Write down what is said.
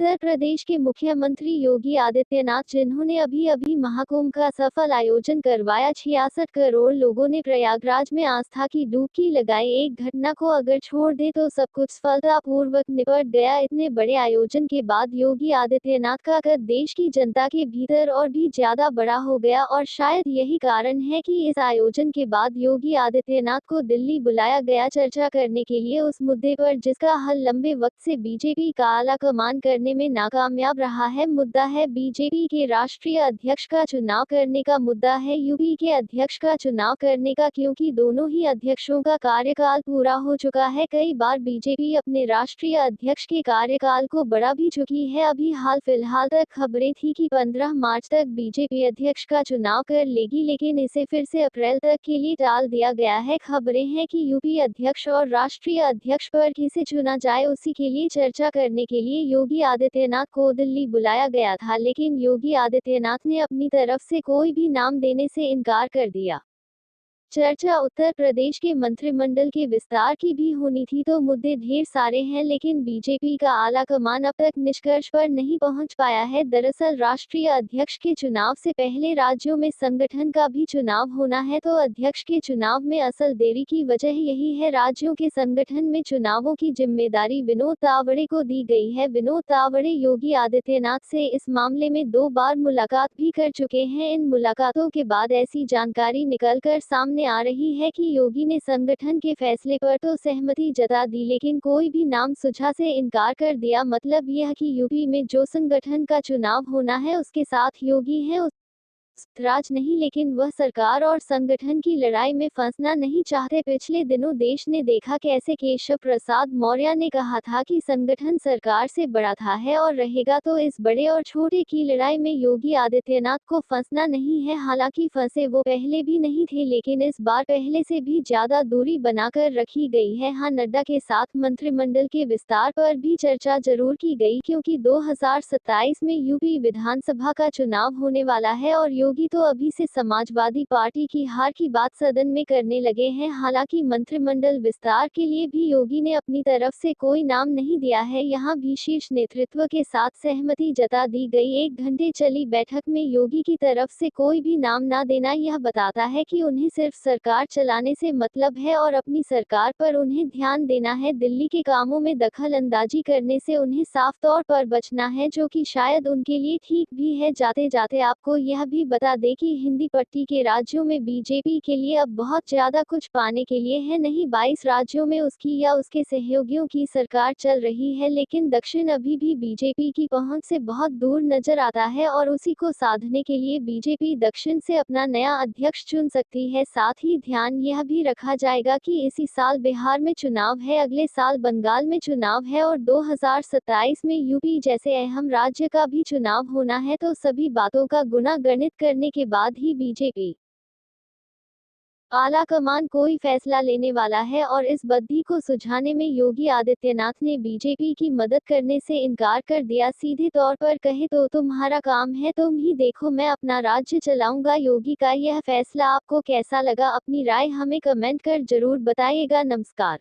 उत्तर प्रदेश के मुख्यमंत्री योगी आदित्यनाथ, जिन्होंने अभी-अभी महाकुंभ का सफल आयोजन करवाया, 66 करोड़ लोगों ने प्रयागराज में आस्था की डुबकी लगाई। एक घटना को अगर छोड़ दे तो सब कुछ सफलतापूर्वक निपट गया। इतने बड़े आयोजन के बाद योगी आदित्यनाथ का कद देश की जनता के भीतर और भी ज्यादा बड़ा हो गया और शायद यही कारण है कि इस आयोजन के बाद योगी आदित्यनाथ को दिल्ली बुलाया गया चर्चा करने के लिए उस मुद्दे पर जिसका हल लंबे वक्त से बीजेपी का आलाकमान करने में नाकामयाब रहा है। मुद्दा है बीजेपी के राष्ट्रीय अध्यक्ष का चुनाव करने का। मुद्दा है यूपी के अध्यक्ष का चुनाव करने का, क्योंकि दोनों ही अध्यक्षों का कार्यकाल पूरा हो चुका है। कई बार बीजेपी अपने राष्ट्रीय अध्यक्ष के कार्यकाल को बढ़ा भी चुकी है। अभी हाल फिलहाल तक खबरें थी कि 15 मार्च तक बीजेपी अध्यक्ष का चुनाव कर लेगी, लेकिन इसे फिर से अप्रैल तक के लिए टाल दिया गया है। खबरें हैं कि यूपी अध्यक्ष और राष्ट्रीय अध्यक्ष पर किसे चुना जाए, उसी के लिए चर्चा करने के लिए योगी आदित्यनाथ को दिल्ली बुलाया गया था, लेकिन योगी आदित्यनाथ ने अपनी तरफ से कोई भी नाम देने से इनकार कर दिया। चर्चा उत्तर प्रदेश के मंत्रिमंडल के विस्तार की भी होनी थी, तो मुद्दे ढेर सारे हैं, लेकिन बीजेपी का आलाकमान अब तक निष्कर्ष पर नहीं पहुंच पाया है। दरअसल राष्ट्रीय अध्यक्ष के चुनाव से पहले राज्यों में संगठन का भी चुनाव होना है, तो अध्यक्ष के चुनाव में असल देरी की वजह यही है। राज्यों के संगठन में चुनावों की जिम्मेदारी विनोद तावड़े को दी गई है। विनोद तावड़े योगी आदित्यनाथ से इस मामले में 2 बार मुलाकात भी कर चुके हैं। इन मुलाकातों के बाद ऐसी जानकारी निकलकर सामने आ रही है कि योगी ने संगठन के फैसले पर तो सहमति जता दी, लेकिन कोई भी नाम सुझा से इनकार कर दिया। मतलब यह कि यूपी में जो संगठन का चुनाव होना है उसके साथ योगी हैं, राज नहीं, लेकिन वह सरकार और संगठन की लड़ाई में फंसना नहीं चाहते। पिछले दिनों देश ने देखा कैसे केशव प्रसाद मौर्य ने कहा था कि संगठन सरकार से बड़ा था है और रहेगा, तो इस बड़े और छोटे की लड़ाई में योगी आदित्यनाथ को फंसना नहीं है। हालांकि फंसे वो पहले भी नहीं थे, लेकिन इस बार पहले से भी ज्यादा दूरी बनाकर रखी गई है। हाँ, नड्डा के साथ मंत्रिमंडल के विस्तार पर भी चर्चा जरूर की गई, क्योंकि 2027 में यूपी विधानसभा का चुनाव होने वाला है और योगी तो अभी से समाजवादी पार्टी की हार की बात सदन में करने लगे हैं। हालांकि मंत्रिमंडल विस्तार के लिए भी योगी ने अपनी तरफ से कोई नाम नहीं दिया है। यहां भी शीर्ष नेतृत्व के साथ सहमति जता दी गई। 1 घंटे चली बैठक में योगी की तरफ से कोई भी नाम ना देना यह बताता है कि उन्हें सिर्फ सरकार चलाने से मतलब है और अपनी सरकार पर उन्हें ध्यान देना है। दिल्ली के कामों में दखल अंदाजी करने से उन्हें साफ तौर पर बचना है, जो कि शायद उनके लिए ठीक भी है। जाते जाते आपको यह भी बता दें कि हिंदी पट्टी के राज्यों में बीजेपी के लिए अब बहुत ज्यादा कुछ पाने के लिए है नहीं। 22 राज्यों में उसकी या उसके सहयोगियों की सरकार चल रही है, लेकिन दक्षिण अभी भी बीजेपी की पहुंच से बहुत दूर नजर आता है और उसी को साधने के लिए बीजेपी दक्षिण से अपना नया अध्यक्ष चुन सकती है। साथ ही ध्यान यह भी रखा जाएगा कि इसी साल बिहार में चुनाव है, अगले साल बंगाल में चुनाव है और 2027 में यूपी जैसे अहम राज्य का भी चुनाव होना है। तो सभी बातों का गुणा गणित करने के बाद ही बीजेपी आलाकमान कोई फैसला लेने वाला है और इस बद्दी को सुलझाने में योगी आदित्यनाथ ने बीजेपी की मदद करने से इनकार कर दिया। सीधे तौर पर कहे तो तुम्हारा काम है, तुम ही देखो, मैं अपना राज्य चलाऊंगा। योगी का यह फैसला आपको कैसा लगा? अपनी राय हमें कमेंट कर जरूर बताइएगा। नमस्कार।